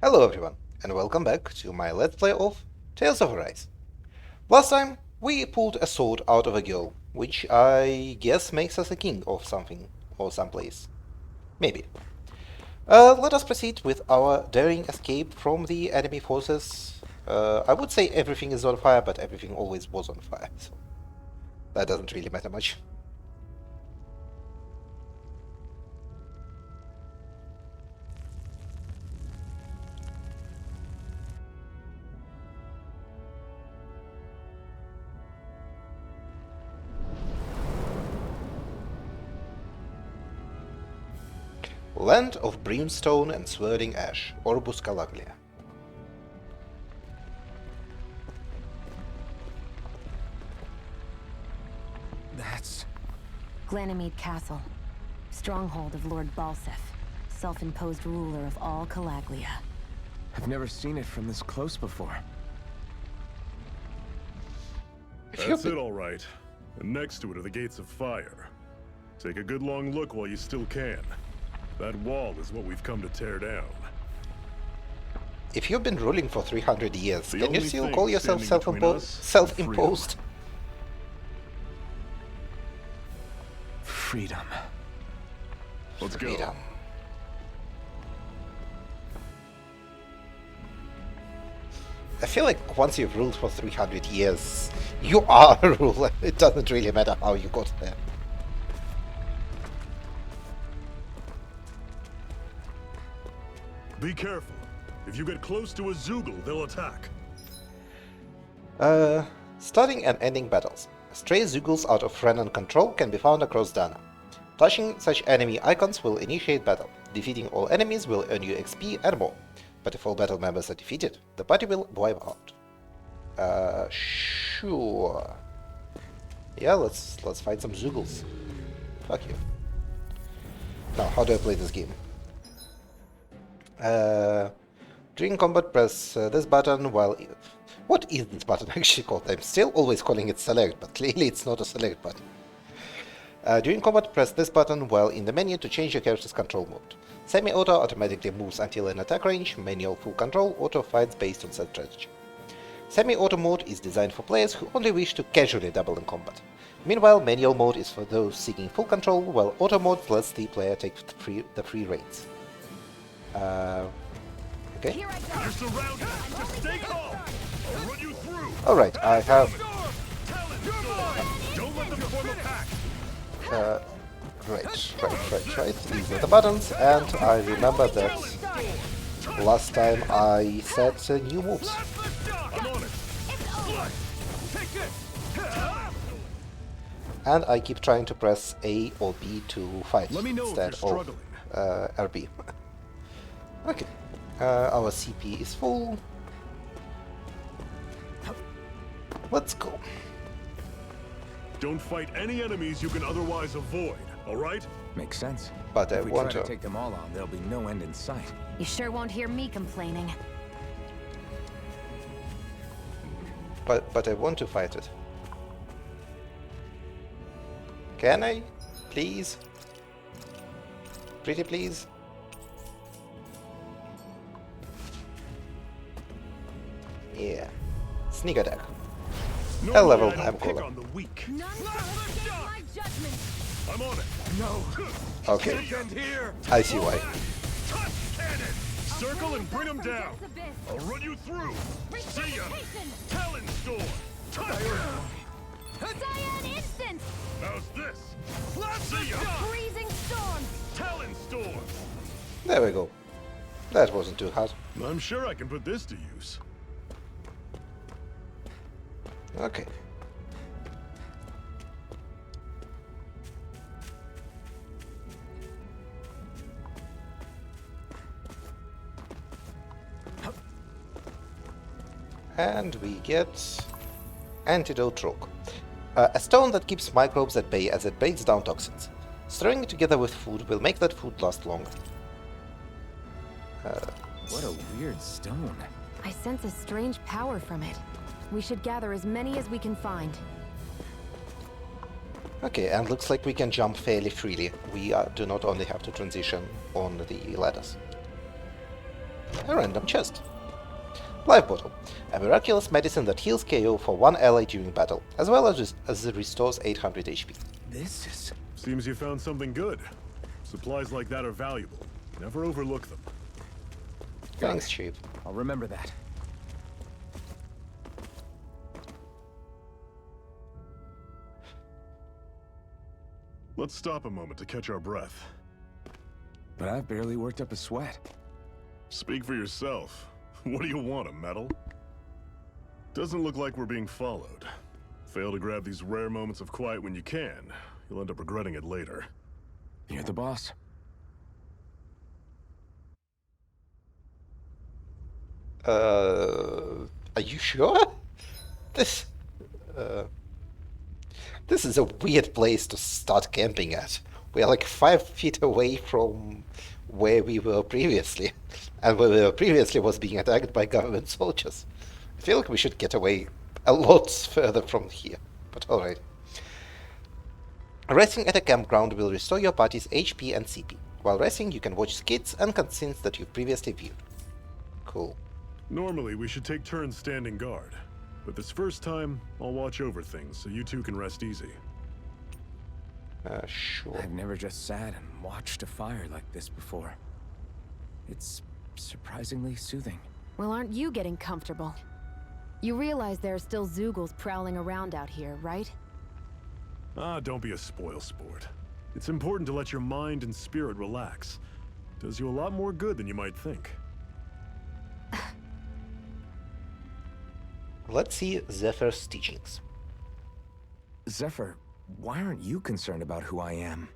Hello everyone, and welcome back to my Let's Play of Tales of Arise. Last time, we pulled a sword out of a girl, which I guess makes us a king of something, or someplace. Maybe. Let us proceed with our daring escape from the enemy forces. I would say everything is on fire, but everything always was on fire, so that doesn't really matter much. Land of Brimstone and Swirling Ash, Orbus Calaglia. That's... Glanimede Castle, stronghold of Lord Balsef, self-imposed ruler of all Calaglia. I've never seen it from this close before. That's it, all right. And next to it are the Gates of Fire. Take a good long look while you still can. That wall is what we've come to tear down. If you've been ruling for 300 years, The can you only still thing call yourself standing between us self-imposed? Freedom. Let's go. Freedom. I feel like once you've ruled for 300 years, you are a ruler. It doesn't really matter how you got there. Be careful. If you get close to a Zoogle, they'll attack. Starting and ending battles. Stray Zoogles out of Renan control can be found across Dana. Touching such enemy icons will initiate battle. Defeating all enemies will earn you XP and more. But if all battle members are defeated, the party will wipe out. Sure. Yeah, let's find some Zoogles. Fuck you. Now, how do I play this game? During combat, press this button while... What is this button actually called? I'm still always calling it select, but clearly it's not a select button. During combat, press this button while in the menu to change your character's control mode. Semi-auto automatically moves until in attack range, manual full control, auto fights based on set strategy. Semi-auto mode is designed for players who only wish to casually double in combat. Meanwhile, manual mode is for those seeking full control, while auto mode lets the player take the free reins. Okay. You're surrounded. Just stay calm. I'll run you through. Alright, I have... Don't let them form a pack. Right. These are the buttons, and I remember that last time I set new moves. I'm on it. And I keep trying to press A or B to fight Let me know if you're instead of struggling. RB. Okay, our CP is full. Let's go. Don't fight any enemies you can otherwise avoid, all right? Makes sense. But I If we want try to. to take them all on, there'll be no end in sight. You sure won't hear me complaining. But I want to fight it. Can I? Please? Pretty please? Yeah. Sneak attack. Normally, level I don't I'm pick cooler. on the weak. None my judgment. I'm on it. No. Okay, End here. I see why. Touch cannon. Circle and bring them down. I'll run you through. See ya. Talon storm. Touch. Cyan instant! How's this? See ya. Freezing storm! Talon storm. There we go. That wasn't too hard. I'm sure I can put this to use. Okay. And we get Antidote Rock. A stone that keeps microbes at bay as it breaks down toxins. Stirring it together with food will make that food last longer. What a weird stone. I sense a strange power from it. We should gather as many as we can find. Okay, and looks like we can jump fairly freely. We do not only have to transition on the ladders. A random chest. Life Bottle. A miraculous medicine that heals KO for one ally during battle, as well as restores 800 HP. This is... Seems you found something good. Supplies like that are valuable. Never overlook them. Thanks, Chief. I'll remember that. Let's stop a moment to catch our breath. But I've barely worked up a sweat. Speak for yourself. What do you want, a medal? Doesn't look like we're being followed. Fail to grab these rare moments of quiet when you can. You'll end up regretting it later. You're the boss. Are you sure? This is a weird place to start camping at. We are like 5 feet away from where we were previously. And where we were previously was being attacked by government soldiers. I feel like we should get away a lot further from here. But alright. Resting at a campground will restore your party's HP and CP. While resting, you can watch skits and cutscenes that you've previously viewed. Cool. Normally, we should take turns standing guard. But this first time, I'll watch over things so you two can rest easy. Sure. I've never just sat and watched a fire like this before. It's surprisingly soothing. Well, aren't you getting comfortable? You realize there are still Zeugles prowling around out here, right? Ah, don't be a spoil sport. It's important to let your mind and spirit relax. Does you a lot more good than you might think. Let's see Zephyr's teachings. Zephyr, why aren't you concerned about who I am?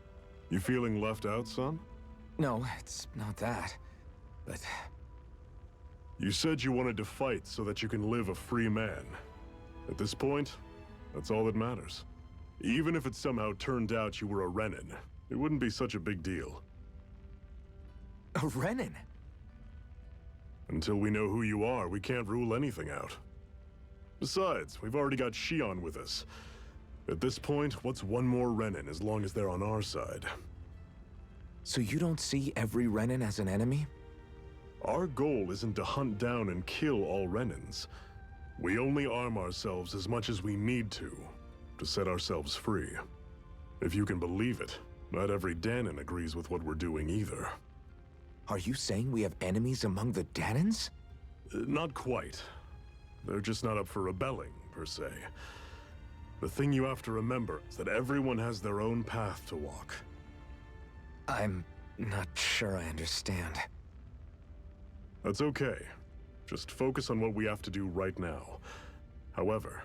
You feeling left out, son? No, it's not that. But You said you wanted to fight so that you can live a free man. At this point, that's all that matters. Even if it somehow turned out you were a Renin, it wouldn't be such a big deal. a Renin? Until we know who you are, we can't rule anything out. Besides, we've already got Shion with us. At this point, what's one more Renin as long as they're on our side? So you don't see every Renin as an enemy? Our goal isn't to hunt down and kill all Renins. We only arm ourselves as much as we need to set ourselves free. If you can believe it, not every Danon agrees with what we're doing either. Are you saying we have enemies among the Danons? Not quite. They're just not up for rebelling, per se. The thing you have to remember is that everyone has their own path to walk. I'm not sure I understand. That's okay. Just focus on what we have to do right now. However,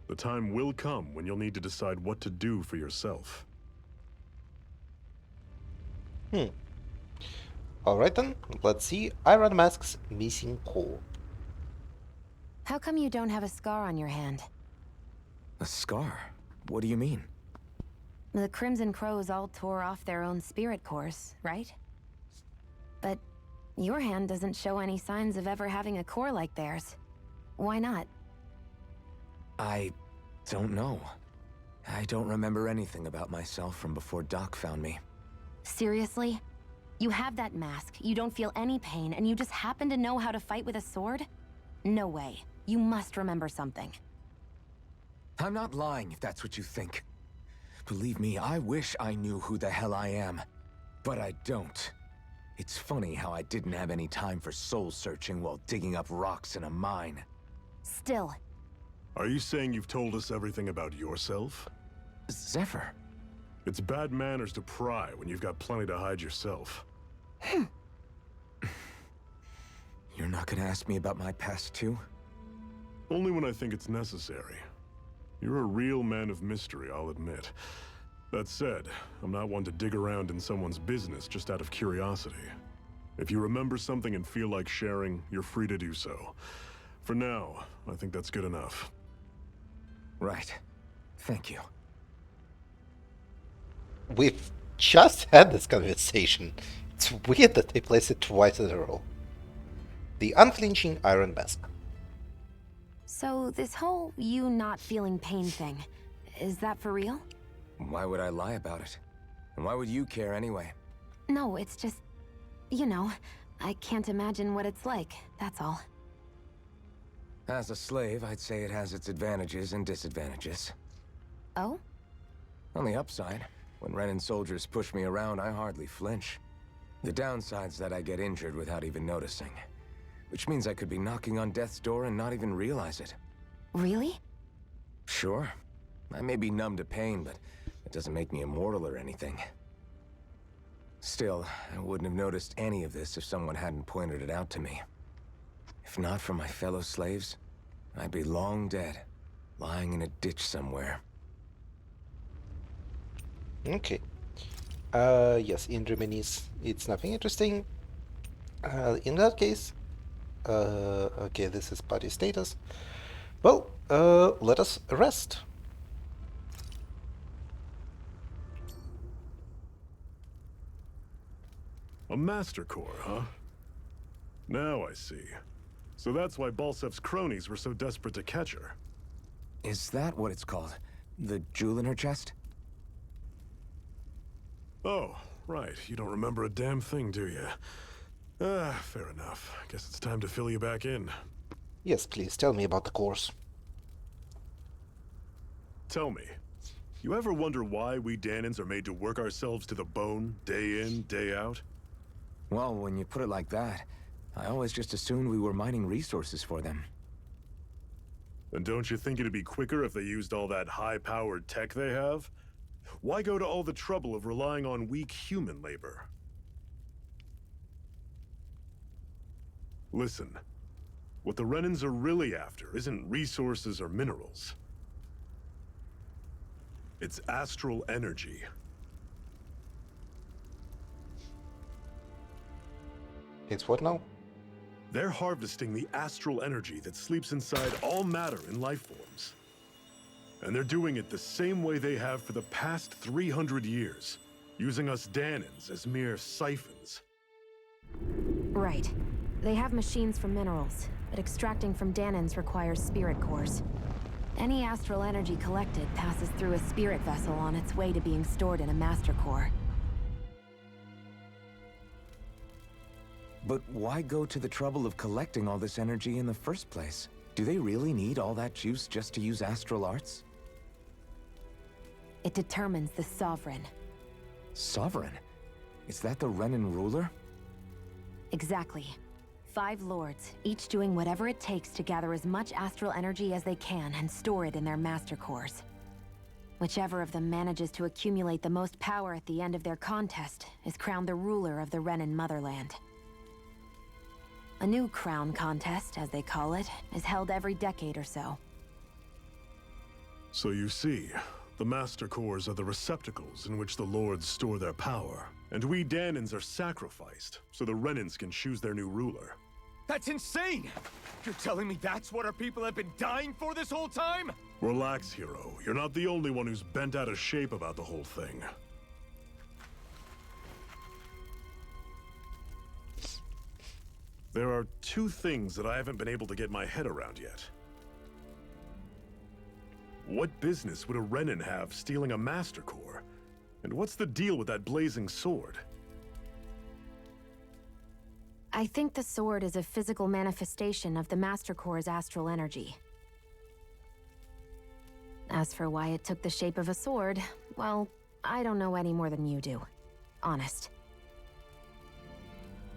the time will come when you'll need to decide what to do for yourself. Alright then, let's see Iron Mask's missing core. How come you don't have a scar on your hand? A scar? What do you mean? The Crimson Crows all tore off their own spirit cores, right? But your hand doesn't show any signs of ever having a core like theirs. Why not? I don't know. I don't remember anything about myself from before Doc found me. Seriously? You have that mask, you don't feel any pain, and you just happen to know how to fight with a sword? No way. You must remember something. I'm not lying if that's what you think. Believe me, I wish I knew who the hell I am. But I don't. It's funny how I didn't have any time for soul searching while digging up rocks in a mine. Still, Are you saying you've told us everything about yourself? Zephyr. It's bad manners to pry when you've got plenty to hide yourself. You're not gonna ask me about my past too? Only when I think it's necessary. You're a real man of mystery, I'll admit. That said, I'm not one to dig around in someone's business just out of curiosity. If you remember something and feel like sharing, you're free to do so. For now, I think that's good enough. Right. Thank you. We've just had this conversation. It's weird that they place it twice in a row. The unflinching Iron Mask. so this whole you not feeling pain thing, is that for real? Why would I lie about it? And why would you care anyway? No, it's just, you know, I can't imagine what it's like, that's all. As a slave, I'd say it has its advantages and disadvantages. Oh? On the upside, when Renan soldiers push me around, I hardly flinch. The downside's that I get injured without even noticing. Which means I could be knocking on death's door and not even realize it. Really? Sure. I may be numb to pain, but it doesn't make me immortal or anything. Still, I wouldn't have noticed any of this if someone hadn't pointed it out to me. If not for my fellow slaves, I'd be long dead, lying in a ditch somewhere. Okay. Yes, in Reminis, it's nothing interesting. In that case, okay, this is party status. Well, let us rest. A master core, huh? Now I see. So that's why Balsef's cronies were so desperate to catch her. Is that what it's called? The jewel in her chest? Oh, right. You don't remember a damn thing, do you? Fair enough. Guess it's time to fill you back in. Yes, please, tell me about the course. Tell me, you ever wonder why we Danans are made to work ourselves to the bone, day in, day out? Well, when you put it like that, I always just assumed we were mining resources for them. And don't you think it'd be quicker if they used all that high-powered tech they have? Why go to all the trouble of relying on weak human labor? Listen, what the Renans are really after isn't resources or minerals. It's astral energy. It's what now? They're harvesting the astral energy that sleeps inside all matter in life forms. And they're doing it the same way they have for the past 300 years, using us Danans as mere siphons. Right. They have machines for minerals, but extracting from Danans requires spirit cores. Any astral energy collected passes through a spirit vessel on its way to being stored in a master core. But why go to the trouble of collecting all this energy in the first place? Do they really need all that juice just to use astral arts? It determines the Sovereign. Sovereign? Is that the Renan ruler? Exactly. 5 lords, each doing whatever it takes to gather as much astral energy as they can and store it in their master cores. Whichever of them manages to accumulate the most power at the end of their contest is crowned the ruler of the Renan motherland. A new crown contest, as they call it, is held every decade or so. So you see, the Master Cores are the receptacles in which the Lords store their power. And we Danans are sacrificed, so the Renans can choose their new ruler. That's insane! You're telling me that's what our people have been dying for this whole time? Relax, hero. You're not the only one who's bent out of shape about the whole thing. There are 2 things that I haven't been able to get my head around yet. What business would a Renan have stealing a Master Core? And what's the deal with that blazing sword? I think the sword is a physical manifestation of the Master Core's astral energy. As for why it took the shape of a sword, well, I don't know any more than you do. Honest.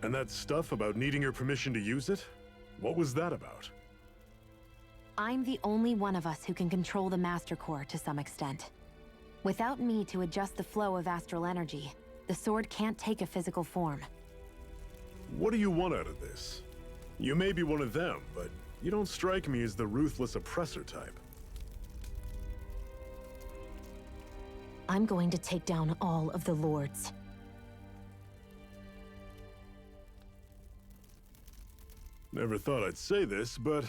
And that stuff about needing your permission to use it? What was that about? I'm the only one of us who can control the Master Core to some extent. Without me to adjust the flow of astral energy, the sword can't take a physical form. What do you want out of this? You may be one of them, but you don't strike me as the ruthless oppressor type. I'm going to take down all of the lords. Never thought I'd say this, but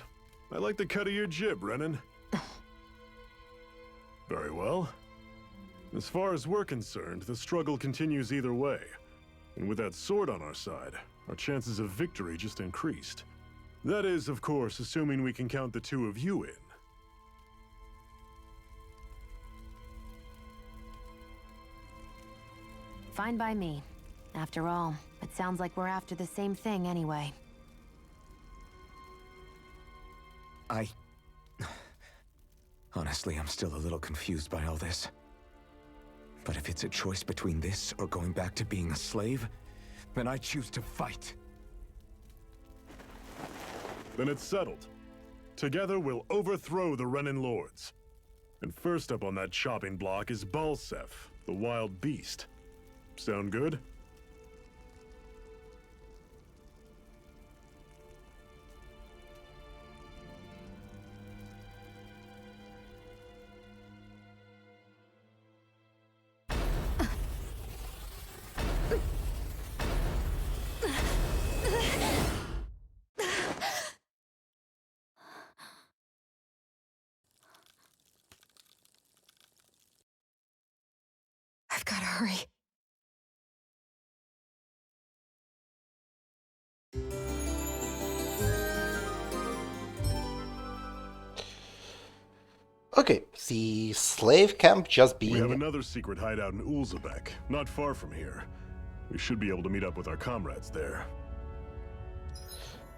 I like the cut of your jib, Renan. Very well. As far as we're concerned, the struggle continues either way. And with that sword on our side, our chances of victory just increased. That is, of course, assuming we can count the 2 of you in. Fine by me. After all, it sounds like we're after the same thing anyway. Honestly, I'm still a little confused by all this. But if it's a choice between this or going back to being a slave, then I choose to fight. Then it's settled. Together we'll overthrow the Renan Lords. And first up on that chopping block is Balseph, the wild beast. Sound good? I've gotta hurry. Okay, the slave camp just We have being... another secret hideout in Ulzebek, not far from here. We should be able to meet up with our comrades there.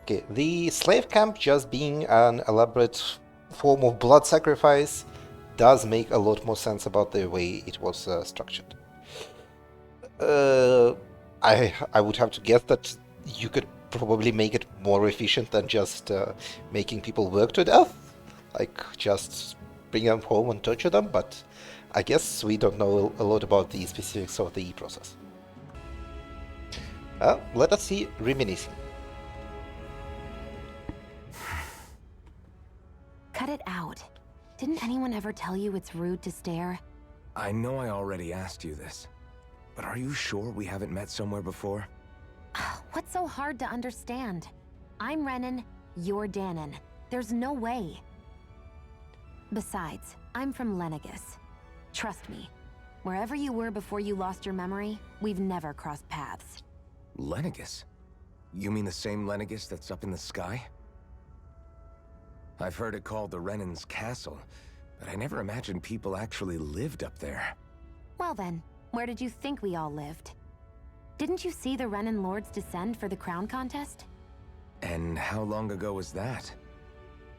Okay, the slave camp just being an elaborate form of blood sacrifice does make a lot more sense about the way it was structured. I would have to guess that you could probably make it more efficient than just making people work to death, like just bring them home and torture them, but I guess we don't know a lot about the specifics of the process. Let us see reminiscing. Cut it out. Didn't anyone ever tell you it's rude to stare? I know I already asked you this, but are you sure we haven't met somewhere before? What's so hard to understand? I'm Renan, you're Danon. There's no way. Besides, I'm from Lenegus. Trust me, wherever you were before you lost your memory, we've never crossed paths. Lenegus? You mean the same Lenegus that's up in the sky? I've heard it called the Renan's Castle, but I never imagined people actually lived up there. Well then, where did you think we all lived? Didn't you see the Renan Lords descend for the crown contest? And how long ago was that?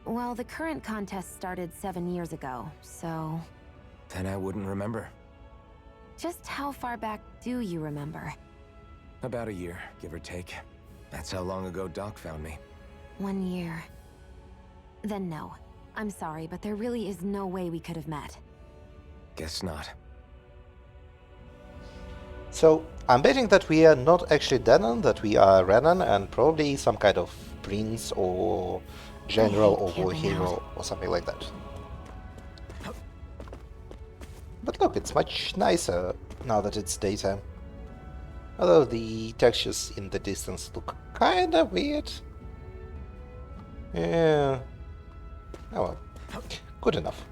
Well, the current contest started 7 years ago, so... Then I wouldn't remember. Just how far back do you remember? About a year, give or take. That's how long ago Doc found me. 1 year. Then no. I'm sorry, but there really is no way we could have met. Guess not. So, I'm betting that we are not actually Danon, that we are Renan, and probably some kind of prince or general or war hero or something like that. But look, it's much nicer now that it's daytime. Although the textures in the distance look kinda weird. Yeah. Oh well. Good enough.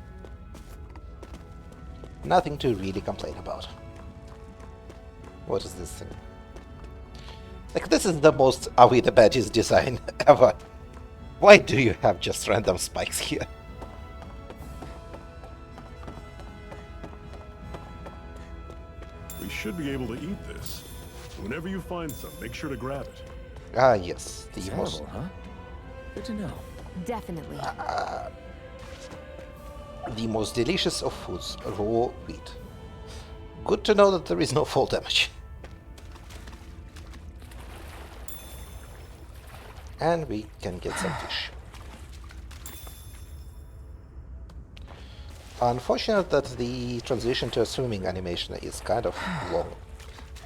Nothing to really complain about. What is this thing? Like, this is the most Are We the Baddies design ever. Why do you have just random spikes here? We should be able to eat this. Whenever you find some, make sure to grab it. Ah, yes. The It's most... edible, huh? Good to know. Definitely. The most delicious of foods, raw wheat. Good to know that there is no fall damage. And we can get some fish. Unfortunate that the transition to a swimming animation is kind of long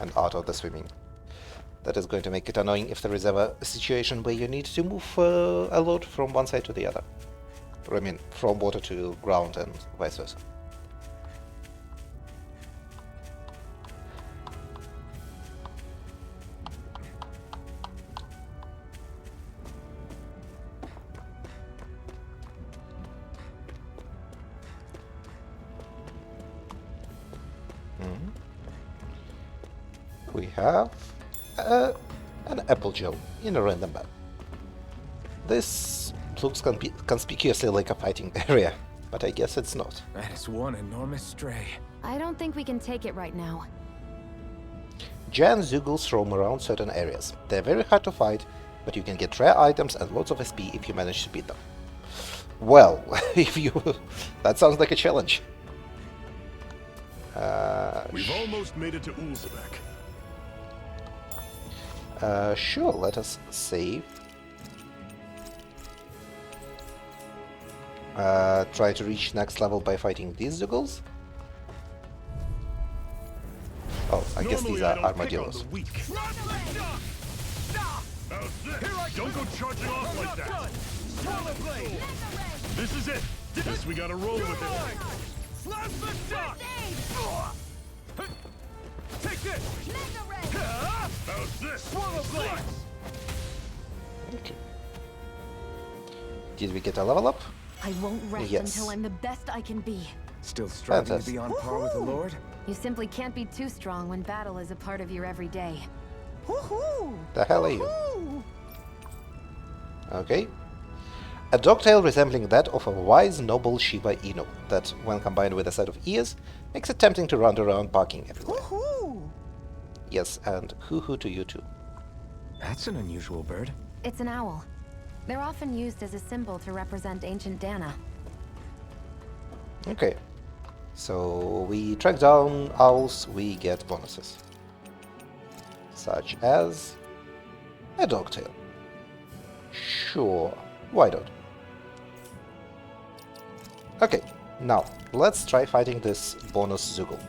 and out of the swimming. That is going to make it annoying if there is ever a situation where you need to move a lot from one side to the other. I mean, from water to ground and vice versa. We have an apple gel in a random map. This looks conspicuously like a fighting area, but I guess it's not. That is one enormous stray. I don't think we can take it right now. Giant Zeugles roam around certain areas. They're very hard to fight, but you can get rare items and lots of SP if you manage to beat them. Well, if you... that sounds like a challenge. We've almost made it to Ulzebek. Sure, let us save. Try to reach next level by fighting these Zeugles. Oh, I guess these are armadillos. Don't go charging off like that. This is it. Guess we gotta roll with it. Take this. How's this? Okay. Did we get a level up? I won't rest Yes. until I'm the best I can be. Still striving to Fantastic. be on par with the Lord? You simply can't be too strong when battle is a part of your everyday. The hell are you? Okay. A dogtail resembling that of a wise, noble Shiba Inu, that, when combined with a set of ears, makes it tempting to run around barking everywhere. Yes, and hoo-hoo to you too. That's an unusual bird. It's an owl. They're often used as a symbol to represent ancient Dana. Okay. So we track down owls, we get bonuses. Such as a dogtail. Sure, why not? Okay, now let's try fighting this bonus Zeugle.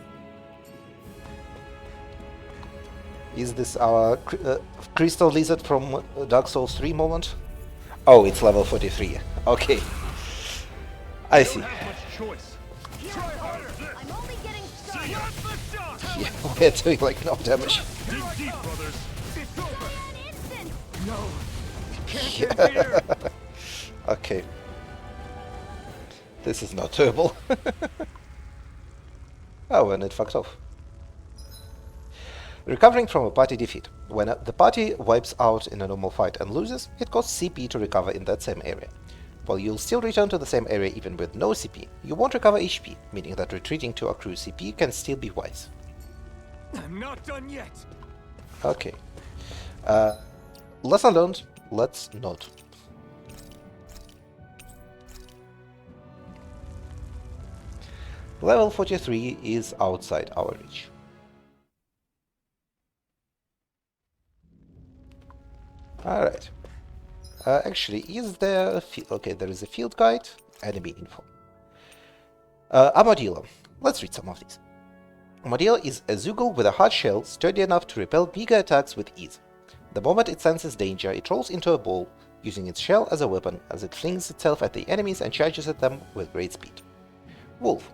Is this our crystal lizard from Dark Souls 3 moment? Oh, it's level 43. Okay. I see. I'm only getting started. Yeah, we're doing like no damage. Dig deep, brothers. No! Can't get here! Okay. This is not doable. Oh, and it fucked off. Recovering from a party defeat. When the party wipes out in a normal fight and loses, it costs CP to recover in that same area. While you'll still return to the same area even with no CP, you won't recover HP, meaning that retreating to accrue CP can still be wise. I'm not done yet! Okay. Lesson learned, let's not. Level 43 is outside our reach. Alright. Actually, is there a field? Okay, there is a field guide, enemy info. Armadillo. Let's read some of these. Armadillo is a Zeugle with a hard shell, sturdy enough to repel bigger attacks with ease. The moment it senses danger, it rolls into a ball, using its shell as a weapon as it flings itself at the enemies and charges at them with great speed. Wolf.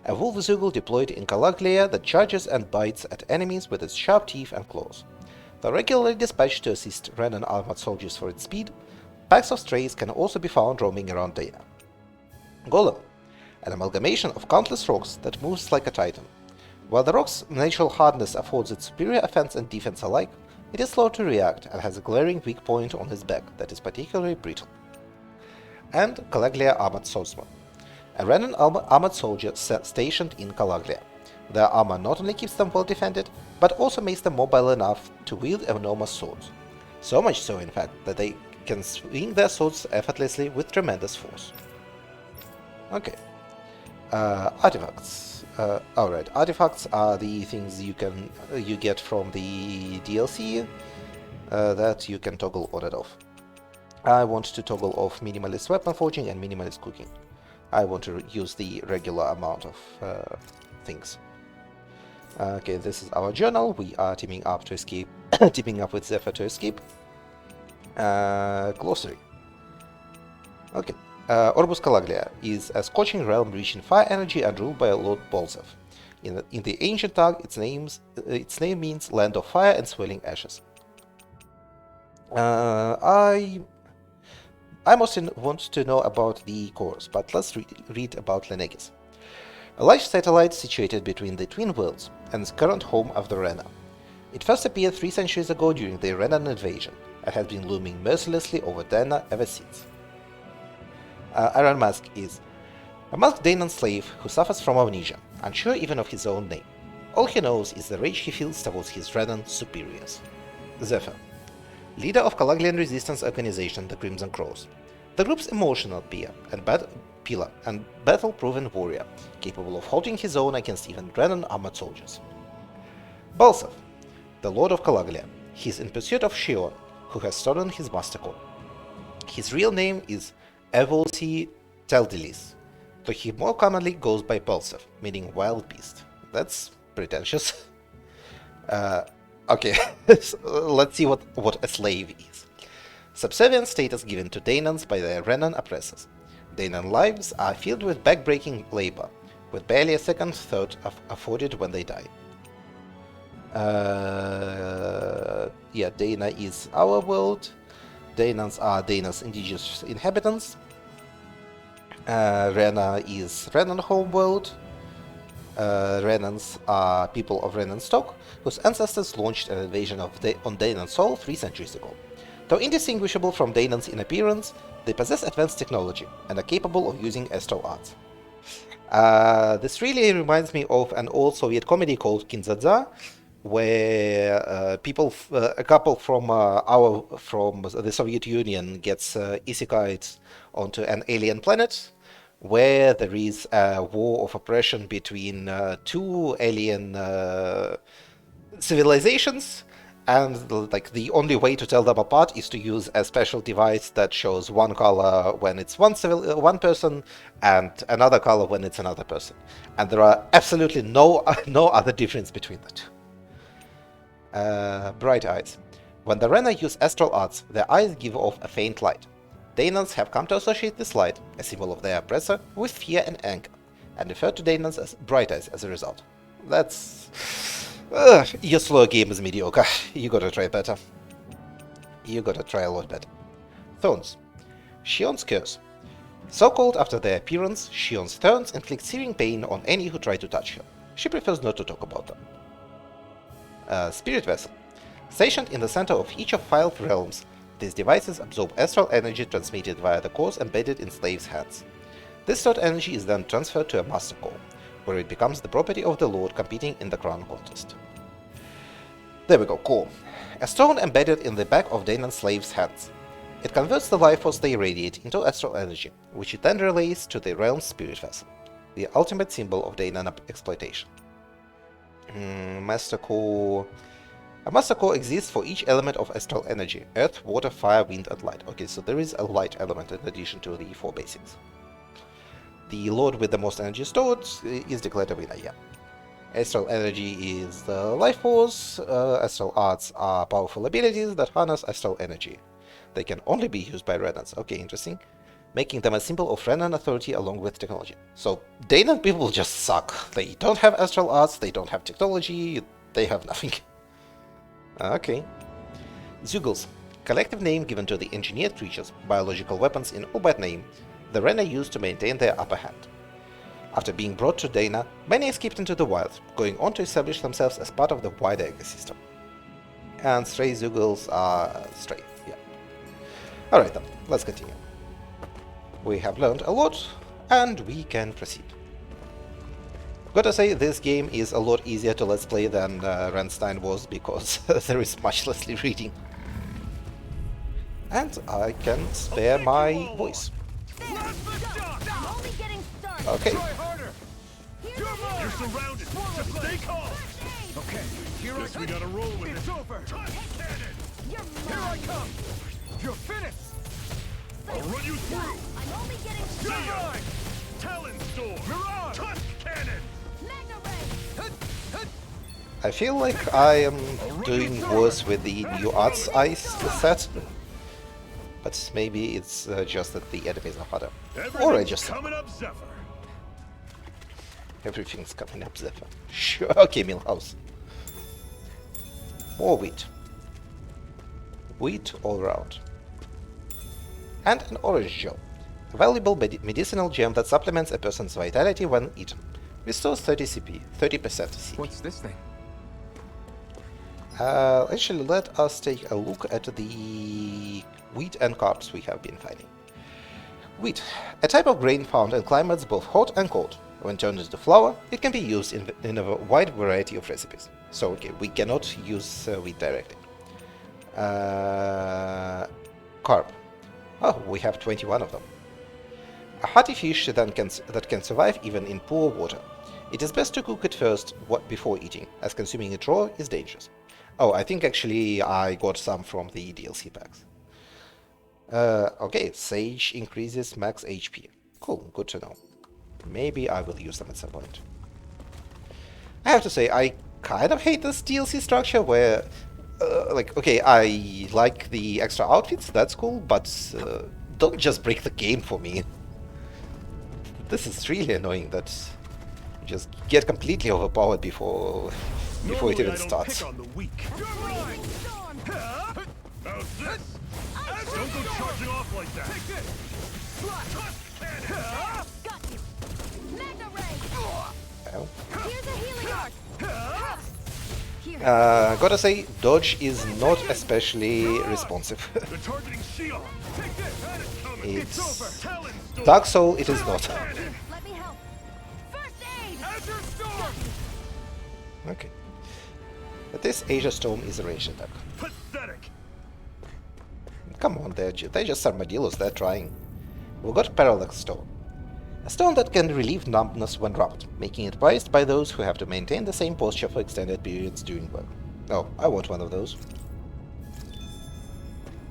A wolf Zeugle deployed in Calaglia that charges and bites at enemies with its sharp teeth and claws. Though regularly dispatched to assist Renan armored soldiers for its speed, packs of strays can also be found roaming around Dana. Golem. An amalgamation of countless rocks that moves like a titan. While the rock's natural hardness affords it superior offense and defense alike, it is slow to react and has a glaring weak point on its back that is particularly brittle. And Calaglia Armored Swordsman. A Renan armored soldier stationed in Calaglia. Their armor not only keeps them well defended, but also makes them mobile enough to wield enormous swords. So much so, in fact, that they can swing their swords effortlessly with tremendous force. Okay. Artifacts. Alright, artifacts are the things you get from the DLC that you can toggle on and off. I want to toggle off minimalist weapon forging and minimalist cooking. I want to use the regular amount of things. Okay, this is our journal. We are teaming up to escape, teaming up with Zephyr to escape. Glossary. Okay. Orbus Calaglia is a scorching realm rich in fire energy and ruled by Lord Bolzev. In the ancient tongue, its name means land of fire and swelling ashes. I mostly want to know about the cores, but let's read about Lenegis. A large satellite situated between the twin worlds and its current home of the Rena. It first appeared 3 centuries ago during the Renan invasion and has been looming mercilessly over Dana ever since. Iron Mask is a masked Danan slave who suffers from amnesia, unsure even of his own name. All he knows is the rage he feels towards his Renan superiors. Zephyr, leader of Calaglian resistance organization the Crimson Crows, the group's emotional pillar and battle-proven warrior, capable of holding his own against even Renan armored soldiers. Balsav, the Lord of Calaglia. He is in pursuit of Shion, who has stolen his master core. His real name is Evolsi Teldilis, though he more commonly goes by Balsav, meaning wild beast. That's pretentious. Okay, so let's see what a slave is. Subservient status given to Daenons by their Renan oppressors. Daenon lives are filled with backbreaking labor, with barely a second thought afforded when they die. Yeah, Daena is our world. Daenons are Daena's indigenous inhabitants. Rena is Renan homeworld. Renans are people of Renan stock, whose ancestors launched an invasion on Daenan Sol 3 centuries ago. Though indistinguishable from Daenons in appearance, they possess advanced technology and are capable of using astral arts. This really reminds me of an old Soviet comedy called Kinzadza, where a couple from the Soviet Union gets isekai'd onto an alien planet, where there is a war of oppression between two alien civilizations, and the only way to tell them apart is to use a special device that shows one color when it's one person and another color when it's another person, and there are absolutely no other difference between the two. Bright eyes. When the Rena use astral arts, their eyes give off a faint light. Daenons have come to associate this light, a symbol of their oppressor, with fear and anger, and refer to Daenons as bright eyes as a result. That's... your slow game is mediocre. You gotta try better. You gotta try a lot better. Thorns. Shion's curse. So called after their appearance, Shion's thorns inflict searing pain on any who try to touch her. She prefers not to talk about them. Spirit Vessel. Stationed in the center of each of 5 realms, these devices absorb astral energy transmitted via the cores embedded in slaves' hands. This stored energy is then transferred to a master core, where it becomes the property of the Lord competing in the crown contest. There we go, core. A stone embedded in the back of Daenon slaves' hands. It converts the life force they radiate into astral energy, which it then relays to the realm's spirit vessel, the ultimate symbol of Daenon exploitation. Master Core. A Master Core exists for each element of astral energy: earth, water, fire, wind, and light. Okay, so there is a light element in addition to the 4 basics. The Lord with the most energy stored is declared a winner, yeah. Astral energy is the life force. Astral arts are powerful abilities that harness astral energy. They can only be used by Renans. Okay, interesting. Making them a symbol of Renan authority along with technology. So, Daenon people just suck. They don't have astral arts, they don't have technology, they have nothing. Okay. Zugals. Collective name given to the engineered creatures, biological weapons in all but name, the Rena use to maintain their upper hand. After being brought to Daena, many escaped into the wild, going on to establish themselves as part of the wider ecosystem. And stray Zugals are stray, yeah. Alright then, let's continue. We have learned a lot, and we can proceed. Gotta say, this game is a lot easier to let's play than Renstein was, because there is much less reading. And I can spare my voice. Okay. You're surrounded. Just stay calm. Okay, here Guess we gotta roll with It's it. over. Cannon. Here I come. You're finished. I'll run you through. I'm only getting See ya. Talon Storm. Mirage. Tusk Cannon. Mega Ray. I feel like I am doing worse with the new arts ice set, but maybe it's just that the enemies are harder. Or I just suck. Coming up, Zephyr. Everything's coming up, Zephyr. Sure, okay, Milhouse. More wheat. Wheat all around. And an orange gel. A valuable medicinal gem that supplements a person's vitality when eaten. Restores 30 CP, 30% CP. What's this thing? Actually, let us take a look at the wheat and carbs we have been finding. Wheat, a type of grain found in climates both hot and cold. When turned into flour, it can be used in a wide variety of recipes. So, okay, we cannot use wheat directly. Carp. Oh, we have 21 of them. A hearty fish that can survive even in poor water. It is best to cook it first before eating, as consuming it raw is dangerous. Oh, I think actually I got some from the DLC packs. Okay, Sage increases max HP. Cool, good to know. Maybe I will use them at some point. I have to say, I kind of hate this DLC structure where, like, okay, I like the extra outfits, that's cool, but don't just break the game for me. This is really annoying that you just get completely overpowered before it even starts. Pick on the weak. Blazing storm. How's this? Don't go charging off like that. Take this. Got you. Magna ray. Well, Here's a healing arc. Here. gotta say, dodge is not especially responsive. They're targeting Shion. Take this. It's Talon storm. Dark Soul, it is not. Let me help. First aid. Azure storm. Okay. But this Asia Storm is a ranged attack. Pathetic. Come on, they're just armadillos, they're trying. We got Parallax Stone. A stone that can relieve numbness when rubbed, making it prized by those who have to maintain the same posture for extended periods during work. Oh, I want one of those.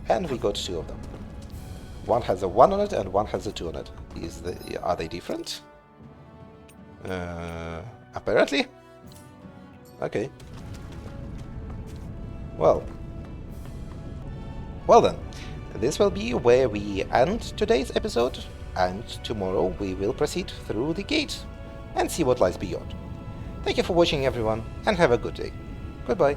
And we got 2 of them. One has a 1 on it and one has a 2 on it. Are they different? Apparently. Okay. Well then, this will be where we end today's episode, and tomorrow we will proceed through the gate and see what lies beyond. Thank you for watching, everyone, and have a good day. Goodbye.